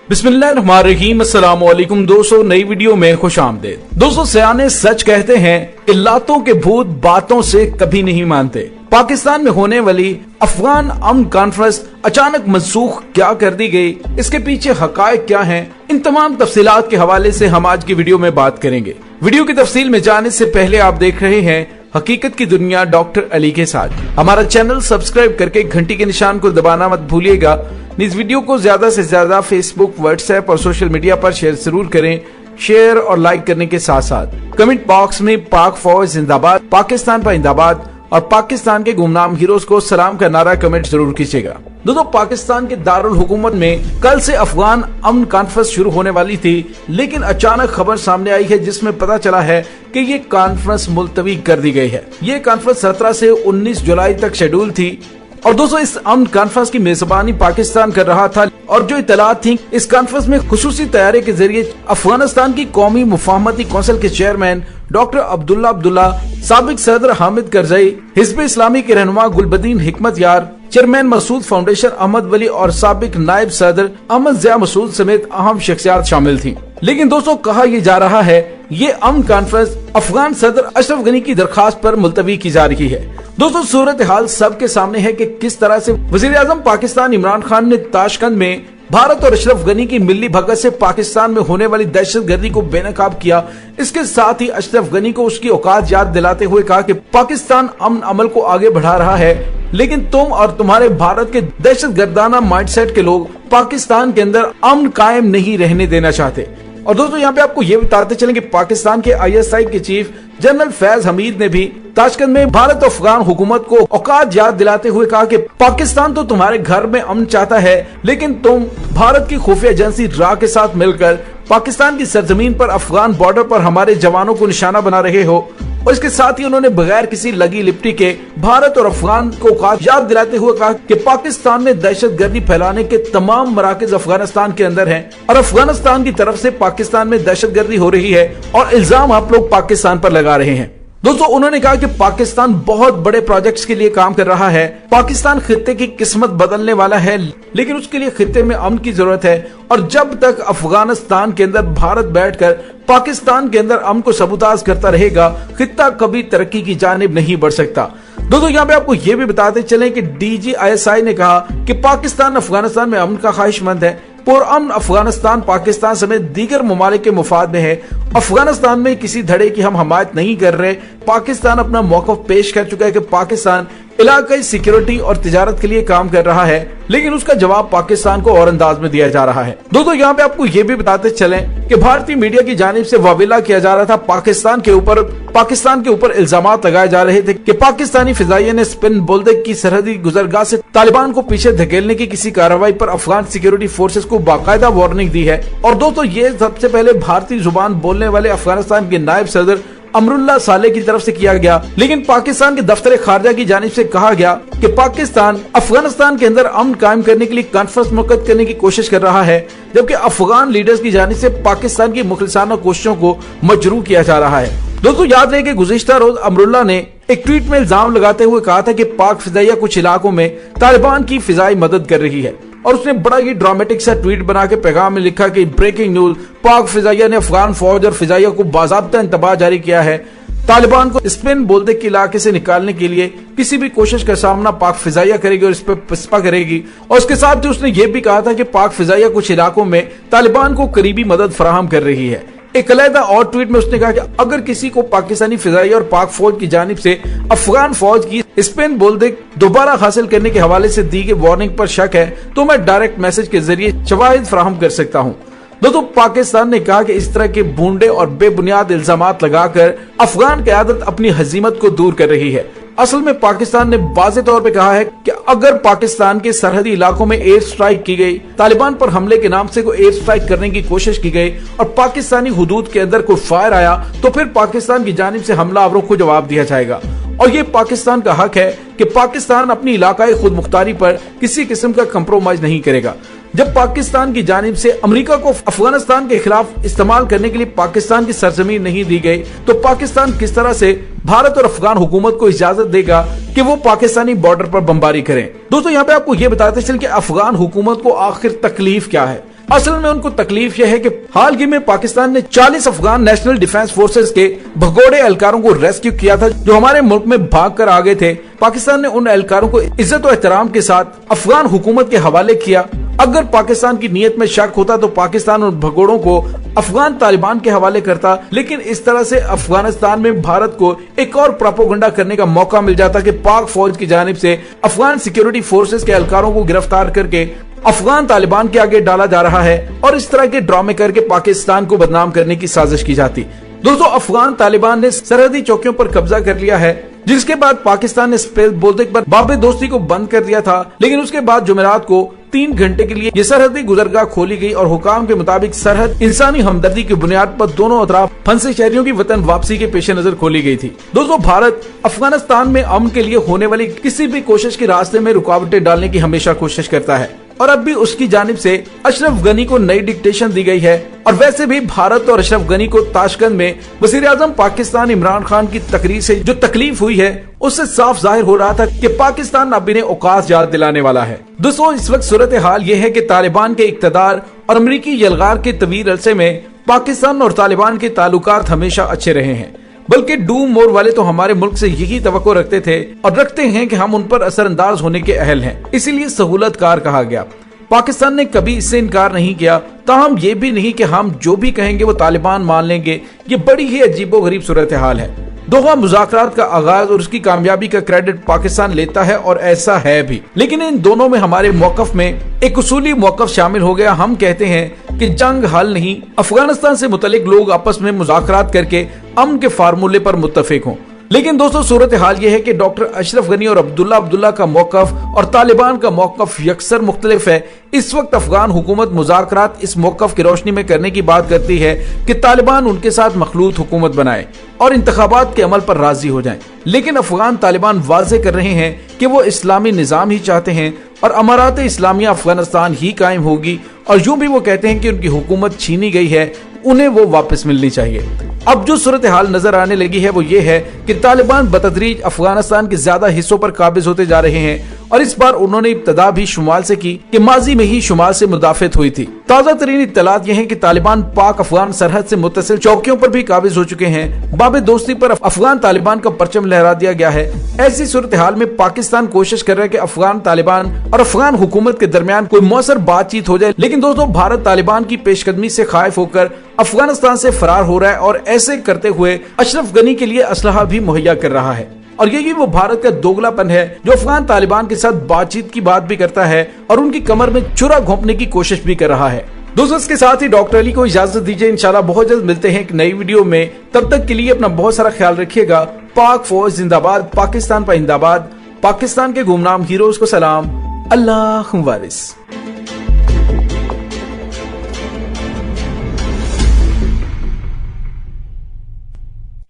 बिस्मिल्लाहिर्रहमानिर्रहीम। अस्सलाम वालेकुम दोस्तों, नई वीडियो में खुश आमदीद। दोस्तों, सयाने सच कहते हैं कि लातों के भूत बातों से कभी नहीं मानते। पाकिस्तान में होने वाली अफगान अमन कॉन्फ्रेंस अचानक मनसूख क्या कर दी गई, इसके पीछे हकायक क्या हैं, इन तमाम तफसीलात के हवाले से हम आज की वीडियो में बात करेंगे। वीडियो की तफसील में जाने से पहले आप देख रहे हैं हकीकत की दुनिया डॉक्टर अली के साथ। हमारा चैनल सब्सक्राइब करके घंटी के निशान को दबाना मत भूलिएगा। इस वीडियो को ज्यादा से ज्यादा फेसबुक, व्हाट्सएप और सोशल मीडिया पर शेयर जरूर करें। शेयर और लाइक करने के साथ साथ कमेंट बॉक्स में पाक फौज जिंदाबाद, पाकिस्तान जिंदाबाद और पाकिस्तान के गुमनाम हीरोज को सलाम का नारा कमेंट जरूर कीजिएगा। दोस्तों, पाकिस्तान के दारुल हुकूमत में कल से अफगान अमन कॉन्फ्रेंस शुरू होने वाली थी, लेकिन अचानक खबर सामने आई है जिसमें पता चला है कि ये कॉन्फ्रेंस मुलतवी कर दी गई है। ये कॉन्फ्रेंस 17 से 19 जुलाई तक शेड्यूल थी और दोस्तों इस अमन कॉन्फ्रेंस की मेजबानी पाकिस्तान कर रहा था। और जो इतलात थी, इस कॉन्फ्रेंस में खुसूसी तैयारी के जरिए अफगानिस्तान की कौमी मुफाहमती कौंसिल के चेयरमैन डॉक्टर अब्दुल्ला, साबिक सदर हामिद करजई, हिज़्ब इस्लामी के रहनुमा गुलबदीन हिकमत यार, चेयरमैन मसूद फाउंडेशन अहमद वली और साबिक नायब सदर अहमद ज़िया मसूद समेत अहम शख्सियात शामिल थी। लेकिन दोस्तों, कहा यह जा रहा है ये अमन कॉन्फ्रेंस अफगान सदर अशरफ गनी की दरखास्त पर मुलतवी की जा रही है। दोस्तों, सूरत हाल सबके सामने है कि किस तरह से वजीर आजम पाकिस्तान इमरान खान ने ताशकंद में भारत और अशरफ गनी की मिली भगत से पाकिस्तान में होने वाली दहशत गर्दी को बेनकाब किया। इसके साथ ही अशरफ गनी को उसकी औकात याद दिलाते हुए कहा कि पाकिस्तान अमन अमल को आगे बढ़ा रहा है, लेकिन तुम और तुम्हारे भारत के दहशत गर्दाना माइंडसेट के लोग पाकिस्तान के अंदर अमन कायम नहीं रहने देना चाहते। और दोस्तों, यहाँ पे आपको ये बताते चलें कि पाकिस्तान के ISI के चीफ जनरल फैज हमीद ने भी ताशकंद में भारत और अफगान हुकूमत को औकात याद दिलाते हुए कहा कि पाकिस्तान तो तुम्हारे घर में अमन चाहता है, लेकिन तुम भारत की खुफिया एजेंसी RA के साथ मिलकर पाकिस्तान की सरजमीन पर अफगान बॉर्डर पर हमारे जवानों को निशाना बना रहे हो। और इसके साथ ही उन्होंने बगैर किसी लगी लिपटी के भारत और अफगान को औकात याद दिलाते हुए कहा कि पाकिस्तान में दहशत गर्दी फैलाने के तमाम मराकज अफगानिस्तान के अंदर हैं और अफगानिस्तान की तरफ से पाकिस्तान में दहशत गर्दी हो रही है और इल्जाम आप लोग पाकिस्तान पर लगा रहे हैं। दोस्तों, उन्होंने कहा कि पाकिस्तान बहुत बड़े प्रोजेक्ट्स के लिए काम कर रहा है। पाकिस्तान खित्ते की किस्मत बदलने वाला है, लेकिन उसके लिए खित्ते में अमन की जरूरत है। और जब तक अफगानिस्तान के अंदर भारत बैठकर पाकिस्तान के अंदर अमन को सबूताज करता रहेगा, खित्ता कभी तरक्की की जानिब नहीं बढ़ सकता। दोस्तों, यहाँ पे आपको ये भी बताते चलें कि DG ISI ने कहा कि पाकिस्तान अफगानिस्तान में अमन का ख्वाहिशमंद है। पुरअमन अफगानिस्तान पाकिस्तान समेत दीगर ममालिक के मुफाद में है। अफगानिस्तान में किसी धड़े की हम हमायत नहीं कर रहे। पाकिस्तान अपना मौक़िफ़ पेश कर चुका है कि पाकिस्तान इलाकाई सिक्योरिटी और तिजारत के लिए काम कर रहा है, लेकिन उसका जवाब पाकिस्तान को और अंदाज में दिया जा रहा है। दोस्तों, यहाँ पे आपको ये भी बताते चलें कि भारतीय मीडिया की जानिब से वाविला किया जा रहा था पाकिस्तान के ऊपर इल्जामात लगाए जा रहे थे कि पाकिस्तानी फिजाइया ने स्पिन बोल्देक की सरहदी गुजरगाह से तालिबान को पीछे धकेलने की किसी कार्रवाई पर अफगान सिक्योरिटी फोर्सेस को बाकायदा वार्निंग दी है। और दोस्तों, ये सबसे पहले भारतीय जुबान बोलने वाले अफगानिस्तान के नायब सदर अमरुल्लाह साले की तरफ से किया गया, लेकिन पाकिस्तान के दफ्तर खारजा की जानिब से कहा गया कि पाकिस्तान अफगानिस्तान के अंदर अमन कायम करने के लिए कॉन्फ्रेंस मुनक्किद करने की कोशिश कर रहा है, जबकि अफगान लीडर्स की जानिब से पाकिस्तान की मुखलिसाना कोशिशों को मजरू किया जा रहा है। दोस्तों, याद रहे कि गुज़िश्ता रोज अमरुल्लाह ने एक ट्वीट में इल्जाम लगाते हुए कहा था कि पाक फिजाइया कुछ इलाकों में तालिबान की फिजाई मदद कर रही है और उसने बड़ा ही ड्रामेटिक सा ट्वीट बना के पैगाम में लिखा कि ब्रेकिंग न्यूज, पाक फिजाइया ने अफगान फौज और फिजाइया को बाज़ाब्ता इंतबाह जारी किया है। तालिबान को स्पिन बोल्देक के इलाके से निकालने के लिए किसी भी कोशिश का सामना पाक फिजाइया करेगी और इस पर पिस्पा करेगी। और इसके साथ ही उसने ये भी कहा था कि पाक फिजाइया कुछ इलाकों में तालिबान को करीबी मदद फराहम कर रही है। एक अलहदा और ट्वीट में उसने कहा कि अगर किसी को पाकिस्तानी फिजाइया और पाक फौज की जानिब से अफगान फौज की स्पेन बोल्देक दोबारा हासिल करने के हवाले से दी गई वार्निंग पर शक है तो मैं डायरेक्ट मैसेज के जरिए शवाहिद फराहम कर सकता हूँ। दोस्तों, पाकिस्तान ने कहा कि इस तरह के बूंदे और बेबुनियाद इल्जामात लगाकर अफगान क़यादत अपनी हजीमत को दूर कर रही है। असल में पाकिस्तान ने वाज़ेह तौर पे कहा है कि अगर पाकिस्तान के सरहदी इलाकों में एयर स्ट्राइक की गई, तालिबान पर हमले के नाम से कोई एयर स्ट्राइक करने की कोशिश की गई और पाकिस्तानी हुदूद के अंदर कोई फायर आया, तो फिर पाकिस्तान की जानिब से हमलावरों को जवाब दिया जाएगा। और ये पाकिस्तान का हक है कि पाकिस्तान अपनी इलाकाई खुद मुख्तारी पर किसी किस्म का कंप्रोमाइज नहीं करेगा। जब पाकिस्तान की जानिब से अमेरिका को अफगानिस्तान के खिलाफ इस्तेमाल करने के लिए पाकिस्तान की सरजमीन नहीं दी गई, तो पाकिस्तान किस तरह से भारत और अफगान हुकूमत को इजाजत देगा कि वो पाकिस्तानी बॉर्डर पर बमबारी करें। दोस्तों यहाँ पे आपको ये बताते चल कि अफगान हुकूमत को आखिर तकलीफ क्या है। असल में उनको तकलीफ यह है कि हाल ही में पाकिस्तान ने 40 अफगान नेशनल डिफेंस फोर्सेस के भगोड़े एहलकारों को रेस्क्यू किया था, जो हमारे मुल्क में भाग कर आ गए थे। पाकिस्तान ने उन एहलकारों को इज्जत और एहतराम के साथ अफगान हुकूमत के हवाले किया। अगर पाकिस्तान की नीयत में शक होता तो पाकिस्तान उन भगोड़ों को अफगान तालिबान के हवाले करता, लेकिन इस तरह से अफगानिस्तान में भारत को एक और प्रोपेगेंडा करने का मौका मिल जाता कि पाक फौज की जानिब से अफगान सिक्योरिटी फोर्सेस के एहलकारों को गिरफ्तार करके अफगान तालिबान के आगे डाला जा रहा है और इस तरह के ड्रामे करके पाकिस्तान को बदनाम करने की साजिश की जाती। दोस्तों अफगान तालिबान ने सरहदी चौकियों पर कब्जा कर लिया है, जिसके बाद पाकिस्तान ने स्पेस बोल्दिक पर बाबे दोस्ती को बंद कर दिया था, लेकिन उसके बाद जुमेरात को 3 घंटे के लिए ये सरहदी गुजरगाह खोली गई और हुकाम के मुताबिक सरहद इंसानी हमदर्दी की बुनियाद पर दोनों अतराफ फंसे शहरियों की वतन वापसी के पेश नजर खोली गई थी। दोस्तों भारत अफगानिस्तान में अमन के लिए होने वाली किसी भी कोशिश के रास्ते में रुकावटें डालने की हमेशा कोशिश करता है और अब भी उसकी जानिब से अशरफ गनी को नई डिक्टेशन दी गई है। और वैसे भी भारत और अशरफ गनी को ताशकंद में वज़ीर आज़म पाकिस्तान इमरान खान की तकरीर से जो तकलीफ हुई है, उससे साफ जाहिर हो रहा था कि पाकिस्तान अब इन्हें औकात याद दिलाने वाला है। दोस्तों इस वक्त सूरत हाल ये है कि तालिबान के इक़्तिदार और अमरीकी यलगार के तवील अरसे में पाकिस्तान और तालिबान के ताल्लुकात हमेशा अच्छे रहे हैं, बल्कि डू मोर वाले तो हमारे मुल्क से यही तवक्को रखते थे और रखते हैं कि हम उन पर असरअंदाज होने के अहल हैं, इसीलिए सहूलतकार कहा गया। पाकिस्तान ने कभी इससे इनकार नहीं किया, ताहम ये भी नहीं कि हम जो भी कहेंगे वो तालिबान मान लेंगे। ये बड़ी ही अजीबोगरीब सूरत हाल है। दोहा मुज़ाकरात का आगाज और उसकी कामयाबी का क्रेडिट पाकिस्तान लेता है और ऐसा है भी, लेकिन इन दोनों में हमारे मौकफ में एक उसूली मौकफ शामिल हो गया। हम कहते हैं कि जंग हल नहीं, अफगानिस्तान से मुतल्लिक लोग आपस में मुज़ाकरात करके अमन के फार्मूले पर मुत्तफिक हों। लेकिन दोस्तों सूरत हाल ये है कि डॉक्टर अशरफ गनी और अब्दुल्ला का मौकफ और तालिबान का मौकफ यकसर मुख्तलिफ है। इस वक्त अफगान हुकूमत मुज़ाकरात इस मौकफ की रोशनी में करने की बात करती है कि तालिबान उनके साथ मखलूत हुकूमत बनाए और इंतखाबात के अमल पर राजी हो जाएं। लेकिन अफगान तालिबान वाज़े कर रहे हैं कि वो इस्लामी निज़ाम ही चाहते हैं और अमारात इस्लामिया अफगानिस्तान ही कायम होगी, और यूं भी वो कहते हैं कि उनकी हुकूमत छीनी गई है, उन्हें वो वापस मिलनी चाहिए। अब जो सूरत हाल नजर आने लगी है वो ये है कि तालिबान बतदरीज अफगानिस्तान के ज्यादा हिस्सों पर काबिज होते जा रहे हैं और इस बार उन्होंने इब्तदा भी शुमाल से की कि माजी में ही शुमाल से मुदाफित हुई थी। ताज़ा तरीन इत्तलात ये हैं कि तालिबान पाक अफगान सरहद से मुत्तसिल चौकियों पर भी काबिज हो चुके हैं। बाबे दोस्ती पर अफगान तालिबान का परचम लहरा दिया गया है। ऐसी सूरत हाल में पाकिस्तान कोशिश कर रहा है कि अफगान तालिबान और अफगान हुकूमत के दरमियान कोई मौसर बातचीत हो जाए, लेकिन दोस्तों भारत तालिबान की पेशकदमी से खाइफ होकर अफगानिस्तान से फरार हो रहा है और ऐसे करते हुए अशरफ गनी के लिए असलहा भी मुहैया कर रहा है। और यही वो भारत का दोगलापन है जो अफगान तालिबान के साथ बातचीत की बात भी करता है और उनकी कमर में छुरा घोंपने की कोशिश भी कर रहा है। दोस्तों इसके साथ ही डॉक्टर अली को इजाजत दीजिए, इंशाल्लाह बहुत जल्द मिलते हैं एक नई वीडियो में। तब तक के लिए अपना बहुत सारा ख्याल रखिएगा। पाक फौज जिंदाबाद, पाकिस्तान पाइंदाबाद, पाकिस्तान के गुमनाम हीरोज को सलाम, अल्लाह वारिस।